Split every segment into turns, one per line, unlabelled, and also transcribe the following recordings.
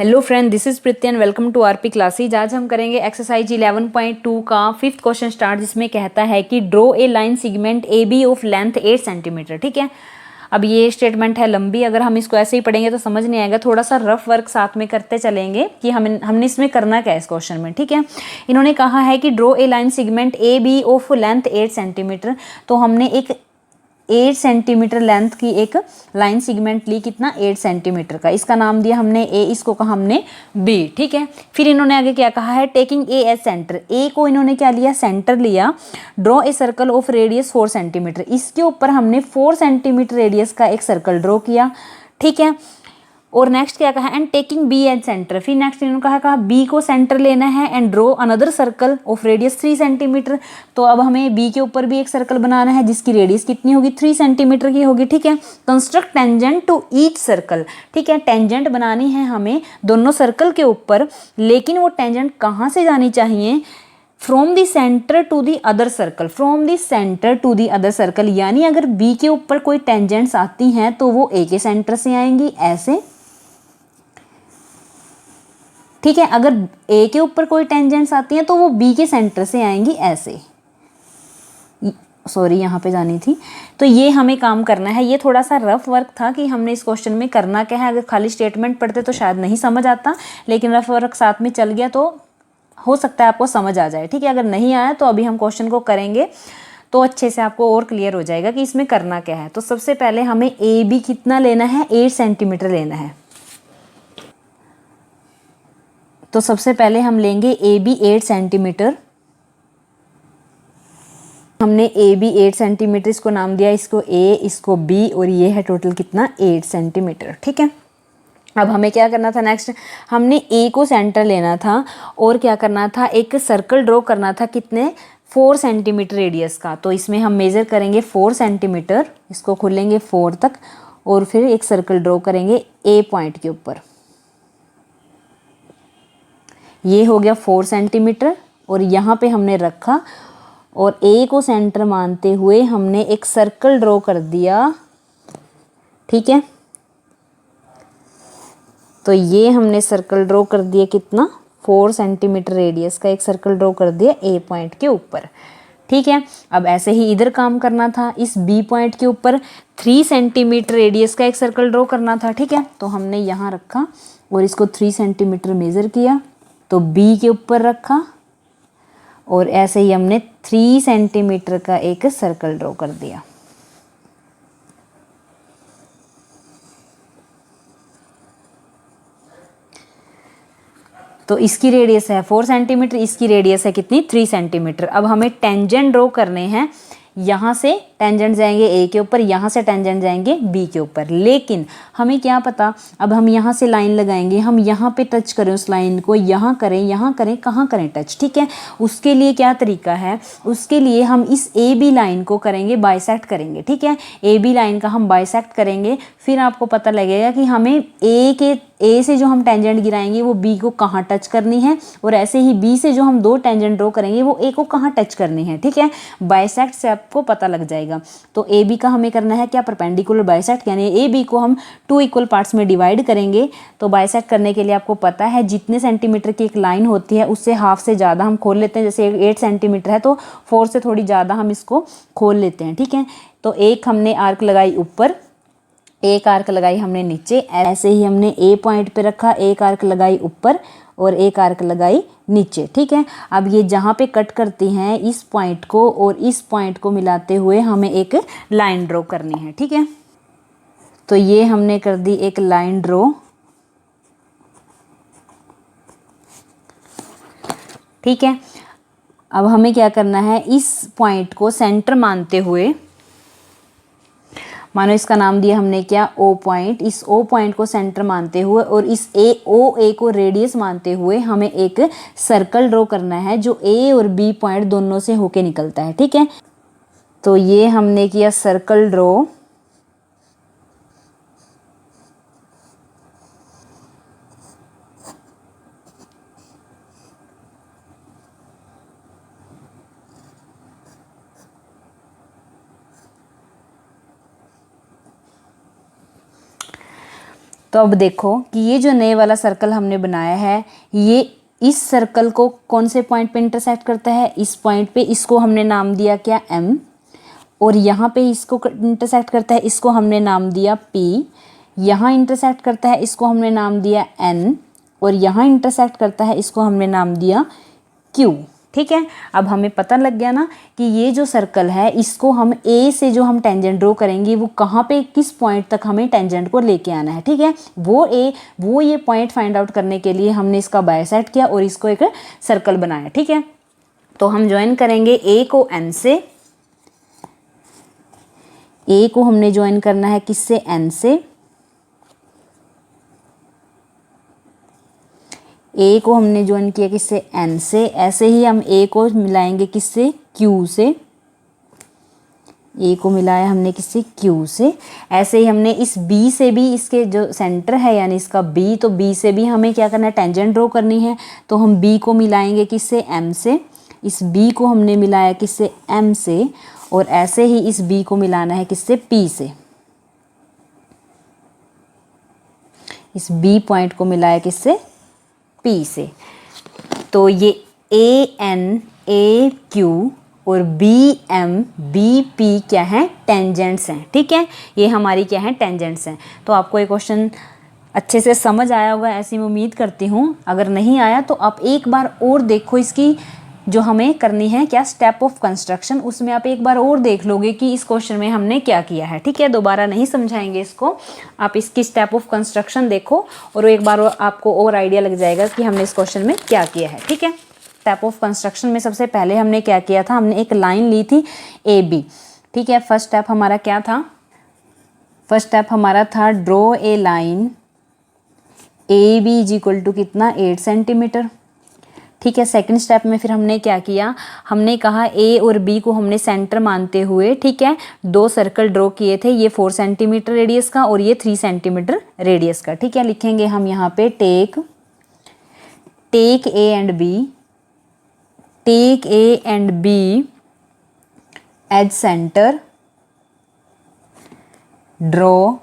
Hello friend, this is Preeti and welcome to RP classes. आज हम करेंगे एक्सरसाइज 11.2 का 5th क्वेश्चन स्टार्ट, जिसमें कहता है कि draw a line segment A B of length 8 centimetre. ठीक है, अब ये स्टेटमेंट है लंबी, अगर हम इसको ऐसे ही पढ़ेंगे तो समझ नहीं आएगा। थोड़ा सा रफ वर्क साथ में करते चलेंगे कि हमने इसमें करना क्या है इस क्वेश्चन में। ठीक है, इन्होंने कहा है कि draw a line segment A B of length 8 centimetre. तो हमने एक 8 सेंटीमीटर लेंथ की एक लाइन सेगमेंट ली, कितना 8 सेंटीमीटर का। इसका नाम दिया हमने ए, इसको कहा हमने बी। ठीक है, फिर इन्होंने आगे क्या कहा है, टेकिंग ए एज सेंटर। ए को इन्होंने क्या लिया, सेंटर लिया। Draw a circle of radius 4 centimetre. इसके ऊपर हमने 4 सेंटीमीटर रेडियस का एक सर्कल ड्रॉ किया। ठीक है, और नेक्स्ट क्या कहा, and taking B as centre. फिर नेक्स्ट इन्होंने कहा बी को सेंटर लेना है and draw another circle of radius 3 centimetre. तो अब हमें बी के ऊपर भी एक सर्कल बनाना है जिसकी रेडियस कितनी होगी, 3 सेंटीमीटर की होगी। ठीक है, construct tangent to each circle. ठीक है, टेंजेंट बनानी है हमें दोनों सर्कल के ऊपर, लेकिन वो टेंजेंट कहाँ से जानी चाहिए, from the centre to the other circle. From the centre to the other circle, यानी अगर बी के ऊपर कोई टेंजेंट्स आती हैं तो वो ए के सेंटर से आएंगी, ऐसे। ठीक है, अगर ए के ऊपर कोई टेंजेंट्स आती हैं तो वो बी के सेंटर से आएंगी, ऐसे। सॉरी, यहाँ पे जानी थी। तो ये हमें काम करना है। ये थोड़ा सा रफ वर्क था कि हमने इस क्वेश्चन में करना क्या है। अगर खाली स्टेटमेंट पढ़ते तो शायद नहीं समझ आता, लेकिन रफ वर्क साथ में चल गया तो हो सकता है आपको समझ आ जाए। ठीक है, अगर नहीं आया तो अभी हम क्वेश्चन को करेंगे तो अच्छे से आपको और क्लियर हो जाएगा कि इसमें करना क्या है। तो सबसे पहले हमें ए बी कितना लेना है, 8 सेंटीमीटर लेना है। तो सबसे पहले हम लेंगे ए बी 8 सेंटीमीटर। हमने ए बी 8 सेंटीमीटर, इसको नाम दिया, इसको ए, इसको बी, और ये है टोटल कितना 8 सेंटीमीटर। ठीक है, अब हमें क्या करना था, नेक्स्ट हमने ए को सेंटर लेना था और क्या करना था, एक सर्कल ड्रॉ करना था, कितने 4 सेंटीमीटर रेडियस का। तो इसमें हम मेज़र करेंगे 4 सेंटीमीटर, इसको खोलेंगे 4 तक, और फिर एक सर्कल ड्रॉ करेंगे ए पॉइंट के ऊपर। ये हो गया 4 सेंटीमीटर, और यहाँ पे हमने रखा और ए को सेंटर मानते हुए हमने एक सर्कल ड्रॉ कर दिया। ठीक है, तो ये हमने सर्कल ड्रॉ कर दिया, कितना 4 सेंटीमीटर रेडियस का एक सर्कल ड्रॉ कर दिया ए पॉइंट के ऊपर। ठीक है, अब ऐसे ही इधर काम करना था, इस बी पॉइंट के ऊपर 3 सेंटीमीटर रेडियस का एक सर्कल ड्रॉ करना था। ठीक है, तो हमने यहाँ रखा और इसको 3 सेंटीमीटर मेज़र किया, तो बी के ऊपर रखा और ऐसे ही हमने 3 सेंटीमीटर का एक सर्कल ड्रॉ कर दिया। तो इसकी रेडियस है 4 सेंटीमीटर, इसकी रेडियस है कितनी, 3 सेंटीमीटर। अब हमें टेंजेंट ड्रॉ करने हैं, यहाँ से टेंजेंट जाएंगे ए के ऊपर, यहाँ से टेंजेंट जाएंगे बी के ऊपर। लेकिन हमें क्या पता, अब हम यहाँ से लाइन लगाएंगे, हम यहाँ पे टच करें उस लाइन को, यहाँ करें, कहाँ करें टच। ठीक है, उसके लिए क्या तरीका है, उसके लिए हम इस ए बी लाइन को करेंगे, बाइसेक्ट करेंगे। ठीक है, ए बी लाइन का हम बाइसेक्ट करेंगे, फिर आपको पता लगेगा कि हमें ए से जो हम टेंजेंट गिराएंगे वो बी को कहाँ टच करनी है, और ऐसे ही बी से जो हम 2 टेंजेंट ड्रॉ करेंगे वो ए को कहाँ टच करनी है। ठीक है, बाइसेक्ट से आपको पता लग जाएगा। तो ए बी का हमें करना है क्या, परपेंडिकुलर बाइसेक्ट, यानी ए बी को हम 2 इक्वल पार्ट्स में डिवाइड करेंगे। तो बाइसेक्ट करने के लिए आपको पता है जितने सेंटीमीटर की एक लाइन होती है उससे हाफ से ज़्यादा हम खोल लेते हैं। जैसे 8 सेंटीमीटर है तो 4 से थोड़ी ज़्यादा हम इसको खोल लेते हैं। ठीक है, तो एक हमने आर्क लगाई ऊपर, एक आर्क लगाई हमने नीचे, ऐसे ही हमने ए पॉइंट पे रखा, एक आर्क लगाई ऊपर और एक आर्क लगाई नीचे। ठीक है, अब ये जहाँ पे कट करती हैं इस पॉइंट को और इस पॉइंट को मिलाते हुए हमें एक लाइन ड्रॉ करनी है। ठीक है, तो ये हमने कर दी एक लाइन ड्रॉ। ठीक है, अब हमें क्या करना है, इस पॉइंट को सेंटर मानते हुए, मानो इसका नाम दिया हमने क्या, ओ पॉइंट, इस ओ पॉइंट को सेंटर मानते हुए और इस ए को रेडियस मानते हुए हमें एक सर्कल ड्रॉ करना है जो ए और बी पॉइंट दोनों से होके निकलता है। ठीक है, तो ये हमने किया सर्कल ड्रॉ। तो अब देखो कि ये जो नए वाला सर्कल हमने बनाया है, ये इस सर्कल को कौन से पॉइंट पे इंटरसेक्ट करता है, इस पॉइंट पे। इसको हमने नाम दिया क्या, M। और यहाँ पे इसको इंटरसेक्ट करता है, इसको हमने नाम दिया P। यहाँ इंटरसेक्ट करता है, इसको हमने नाम दिया N। और यहाँ इंटरसेक्ट करता है, इसको हमने नाम दिया Q। ठीक है, अब हमें पता लग गया ना कि ये जो सर्कल है, इसको हम A से जो हम टेंजेंट ड्रॉ करेंगे वो कहाँ पे, किस पॉइंट तक हमें टेंजेंट को लेके आना है। ठीक है, वो ये पॉइंट फाइंड आउट करने के लिए हमने इसका बाइसेक्ट किया और इसको एक सर्कल बनाया। ठीक है, तो हम ज्वाइन करेंगे A को N से। A को हमने ज्वाइन करना है किससे, N से। A को हमने ज्वाइन किया किससे, N से। ऐसे ही हम A को मिलाएंगे किससे, Q से। A को मिलाया हमने किससे, Q से। ऐसे ही हमने इस B से भी, इसके जो सेंटर है यानी इसका B, तो B से भी हमें क्या करना है, टेंजेंट ड्रॉ करनी है। तो हम B को मिलाएंगे किससे, M से। इस B को हमने मिलाया किससे, M से। और ऐसे ही इस B को मिलाना है किससे, P से। इस B पॉइंट को मिलाया किससे, P से। तो ये AN AQ और BM BP क्या है, टेंजेंट्स हैं। ठीक है, ये हमारी क्या है, टेंजेंट्स हैं। तो आपको ये क्वेश्चन अच्छे से समझ आया होगा, ऐसी मैं उम्मीद करती हूँ। अगर नहीं आया तो आप एक बार और देखो, इसकी जो हमें करनी है क्या, स्टेप ऑफ कंस्ट्रक्शन, उसमें आप एक बार और देख लोगे कि इस क्वेश्चन में हमने क्या किया है। ठीक है, दोबारा नहीं समझाएंगे इसको, आप इसकी स्टेप ऑफ कंस्ट्रक्शन देखो और एक बार आपको और आइडिया लग जाएगा कि हमने इस क्वेश्चन में क्या किया है। ठीक है, स्टेप ऑफ कंस्ट्रक्शन में सबसे पहले हमने क्या किया था, हमने एक लाइन ली थी AB। ठीक है, फर्स्ट स्टेप हमारा क्या था, फर्स्ट स्टेप हमारा था draw a line AB is equal to कितना, 8 सेंटीमीटर। ठीक है, सेकंड स्टेप में फिर हमने क्या किया, हमने कहा A और B को हमने सेंटर मानते हुए, ठीक है, 2 सर्कल ड्रॉ किए थे, ये 4 सेंटीमीटर रेडियस का और ये 3 सेंटीमीटर रेडियस का। ठीक है, लिखेंगे हम यहाँ पे take A and B, take A and B as centre, draw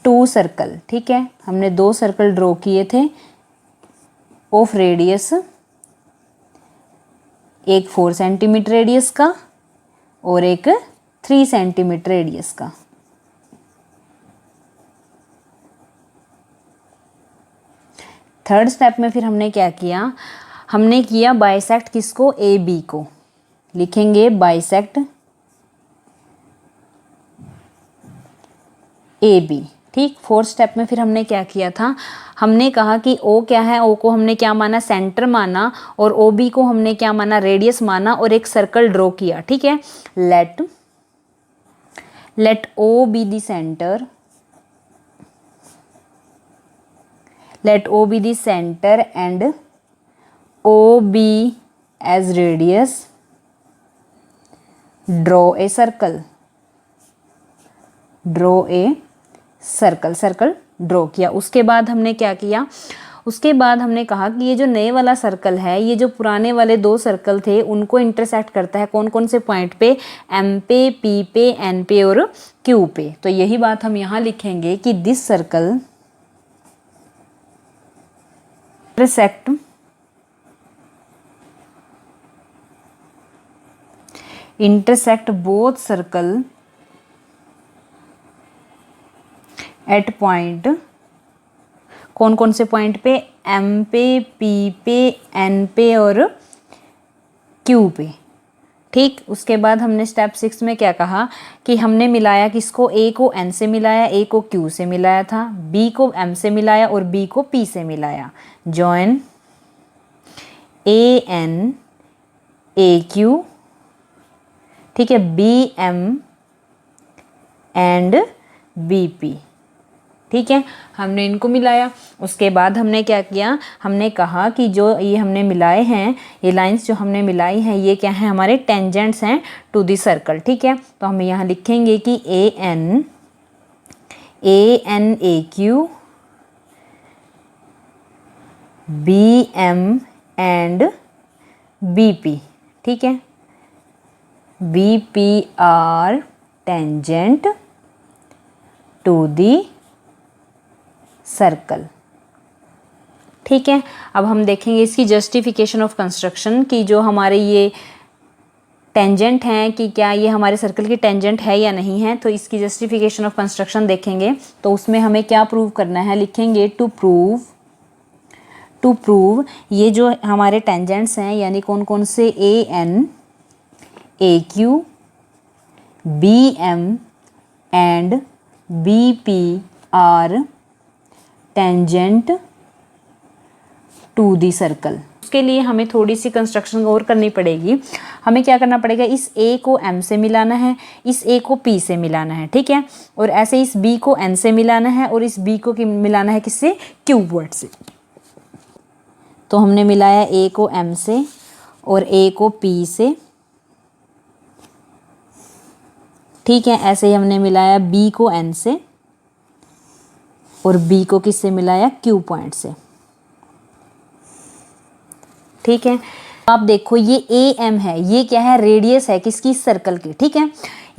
2 circle. ठीक है, हमने 2 सर्कल ड्रॉ किए थे ऑफ रेडियस, एक 4 सेंटीमीटर रेडियस का और एक 3 सेंटीमीटर रेडियस का। थर्ड स्टेप में फिर हमने क्या किया, हमने किया बाइसेक्ट किसको, AB को। लिखेंगे बाइसेक्ट AB। ठीक, फोर्थ स्टेप में फिर हमने क्या किया था, हमने कहा कि O क्या है, O को हमने क्या माना, सेंटर माना, और OB को हमने क्या माना, रेडियस माना, और एक सर्कल ड्रॉ किया। ठीक है, let O be the centre, let O be the center and OB as radius, draw a circle, circle draw किया। उसके बाद हमने क्या किया, उसके बाद हमने कहा कि ये जो नए वाला सर्कल है, ये जो पुराने वाले 2 सर्कल थे उनको इंटरसेक्ट करता है कौन कौन से पॉइंट पे, M पे, P पे, N पे और Q पे। तो यही बात हम यहाँ लिखेंगे कि this circle intersect both circle at point, कौन कौन से पॉइंट पे, M पे, P पे, N पे और Q पे। ठीक, उसके बाद हमने स्टेप 6 में क्या कहा कि हमने मिलाया किसको, A को N से मिलाया, A को Q से मिलाया था, B को M से मिलाया और B को P से मिलाया। जॉइन AN AQ, ठीक है, BM एंड BP। ठीक है, हमने इनको मिलाया। उसके बाद हमने क्या किया, हमने कहा कि जो ये हमने मिलाए हैं, ये लाइंस जो हमने मिलाई हैं, ये क्या है, हमारे टेंजेंट्स हैं टू द सर्कल। ठीक है, तो हम यहाँ लिखेंगे कि AN AQ BM and BP। ठीक है, BP are tangent to the circle. ठीक है, अब हम देखेंगे इसकी जस्टिफिकेशन ऑफ कंस्ट्रक्शन की जो हमारे ये टेंजेंट हैं कि क्या ये हमारे सर्कल की टेंजेंट है या नहीं है। तो इसकी जस्टिफिकेशन ऑफ कंस्ट्रक्शन देखेंगे तो उसमें हमें क्या प्रूव करना है, लिखेंगे टू प्रूव ये जो हमारे टेंजेंट्स हैं यानी कौन कौन से, A N, A Q, B M and B P are tangent to the circle. उसके लिए हमें थोड़ी सी कंस्ट्रक्शन और करनी पड़ेगी। हमें क्या करना पड़ेगा, इस ए को एम से मिलाना है, इस ए को पी से मिलाना है, ठीक है, और ऐसे इस बी को एन से मिलाना है और इस बी को मिलाना है किससे, क्यू वर्ड से। तो हमने मिलाया ए को एम से और ए को पी से, ठीक है, ऐसे ही हमने मिलाया बी को एन से और बी को किससे मिलाया, क्यू पॉइंट से। ठीक है, आप देखो ये ए एम है, ये क्या है, रेडियस है किसकी, सर्कल की। ठीक है,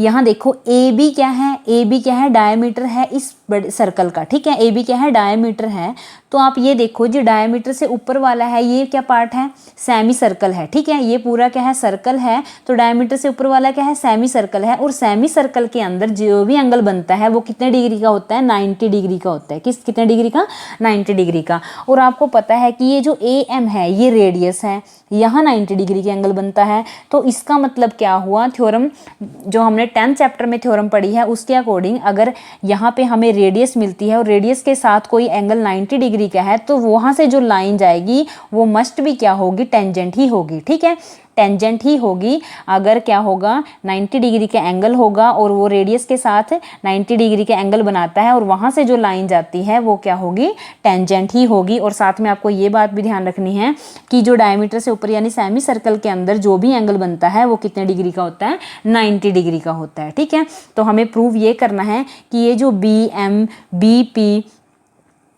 यहाँ देखो ए बी क्या है, ए बी क्या है, डायमीटर है इस बड़े सर्कल का। ठीक है, ए बी क्या है, डायमीटर है। तो आप ये देखो जो डायमीटर से ऊपर वाला है ये क्या पार्ट है, सेमी सर्कल है। ठीक है, ये पूरा क्या है, सर्कल है, तो डायमीटर से ऊपर वाला क्या है, सेमी सर्कल है। और सेमी सर्कल के अंदर जो भी एंगल बनता है वो कितने डिग्री का होता है, 90 डिग्री का होता है। कितने डिग्री का, 90 डिग्री का। और आपको पता है कि ये जो ए एम है ये रेडियस है, यहाँ 90 डिग्री का एंगल बनता है। तो इसका मतलब क्या हुआ, थ्योरम जो हमने 10th चैप्टर में थ्योरम पढ़ी है उसके अकॉर्डिंग अगर यहाँ पे हमें रेडियस मिलती है और रेडियस के साथ कोई एंगल 90 डिग्री का है तो वहाँ से जो लाइन जाएगी वो मस्ट भी क्या होगी, टेंजेंट ही होगी। ठीक है, टेंजेंट ही होगी। अगर क्या होगा, 90 डिग्री का एंगल होगा और वो रेडियस के साथ 90 डिग्री का एंगल बनाता है और वहाँ से जो लाइन जाती है वो क्या होगी, टेंजेंट ही होगी। और साथ में आपको ये बात भी ध्यान रखनी है कि जो डायमीटर से ऊपर यानी सेमी सर्कल के अंदर जो भी एंगल बनता है वो कितने डिग्री का होता है, 90 डिग्री का होता है। ठीक है, तो हमें प्रूव ये करना है कि ये जो B M, B P,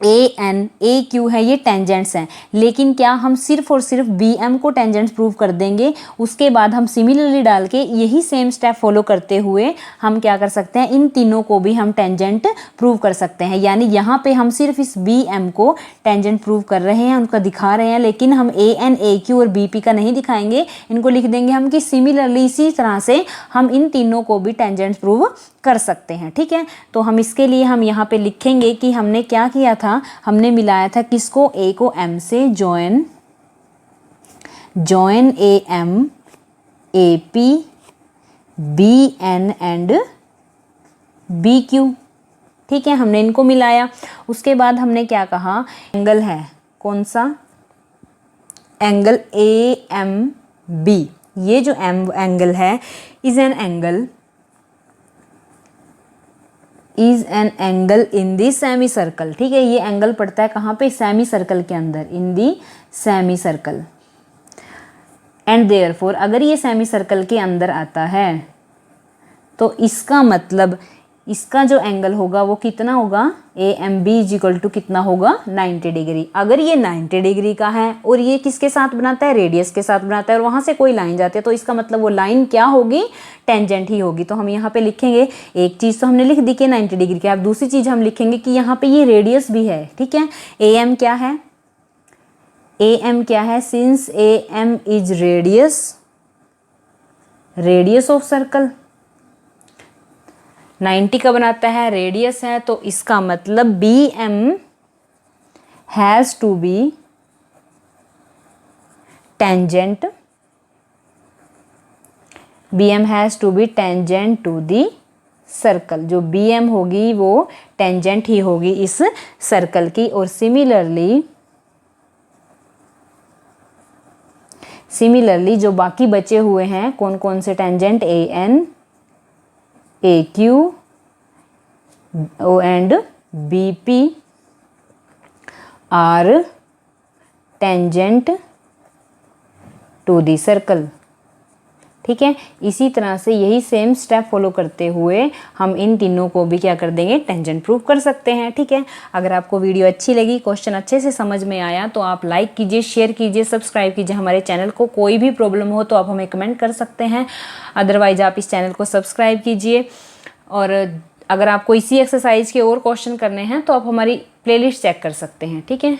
A N, A Q है ये टेंजेंट्स हैं। लेकिन क्या हम सिर्फ और सिर्फ बी एम को टेंजेंट्स प्रूव कर देंगे, उसके बाद हम सिमिलरली डाल के यही सेम स्टेप फॉलो करते हुए हम क्या कर सकते हैं, इन तीनों को भी हम टेंजेंट प्रूव कर सकते हैं। यानी यहाँ पे हम सिर्फ इस बी एम को टेंजेंट प्रूव कर रहे हैं, उनका दिखा रहे हैं, लेकिन हम ए एन, ए क्यू और बी पी का नहीं दिखाएंगे। इनको लिख देंगे हम कि सिमिलरली इसी तरह से हम इन तीनों को भी टेंजेंट्स प्रूव कर सकते हैं। ठीक है, तो हम इसके लिए हम यहाँ पे लिखेंगे कि हमने क्या किया था, हमने मिलाया था किसको, ए को एम से, join A M, A P, B N and B Q. ठीक है, हमने इनको मिलाया। उसके बाद हमने क्या कहा, एंगल है कौन सा, एंगल ए एम बी। ये जो एंगल है is an angle in the semi circle. ठीक है, ये एंगल पड़ता है कहाँ पे, सेमी सर्कल के अंदर, in the semi circle. And therefore अगर ये सेमी सर्कल के अंदर आता है तो इसका मतलब इसका जो एंगल होगा वो कितना होगा, A M B is equal to कितना होगा, 90 डिग्री। अगर ये 90 डिग्री का है और ये किसके साथ बनाता है, रेडियस के साथ बनाता है, और वहाँ से कोई लाइन जाती है तो इसका मतलब वो लाइन क्या होगी, टेंजेंट ही होगी। तो हम यहाँ पे लिखेंगे, एक चीज़ तो हमने लिख दी कि 90 डिग्री की। अब दूसरी चीज़ हम लिखेंगे कि यहाँ पे ये रेडियस भी है। ठीक है, ए एम क्या है, ए एम क्या है, since A M is radius of circle, 90 का बनाता है, रेडियस है, तो इसका मतलब B M has to be tangent, B M has to be tangent to the circle. जो बी एम होगी वो टेंजेंट ही होगी इस सर्कल की। और सिमिलरली जो बाकी बचे हुए हैं कौन कौन से tangent, A N, A Q and B P are tangent to the circle. ठीक है, इसी तरह से यही सेम स्टेप फॉलो करते हुए हम इन तीनों को भी क्या कर देंगे, टेंजेंट प्रूव कर सकते हैं। ठीक है, अगर आपको वीडियो अच्छी लगी, क्वेश्चन अच्छे से समझ में आया तो आप लाइक कीजिए, शेयर कीजिए, सब्सक्राइब कीजिए हमारे चैनल को। कोई भी प्रॉब्लम हो तो आप हमें कमेंट कर सकते हैं, अदरवाइज आप इस चैनल को सब्सक्राइब कीजिए। और अगर आपको इसी एक्सरसाइज के और क्वेश्चन करने हैं तो आप हमारी प्लेलिस्ट चेक कर सकते हैं, ठीक है।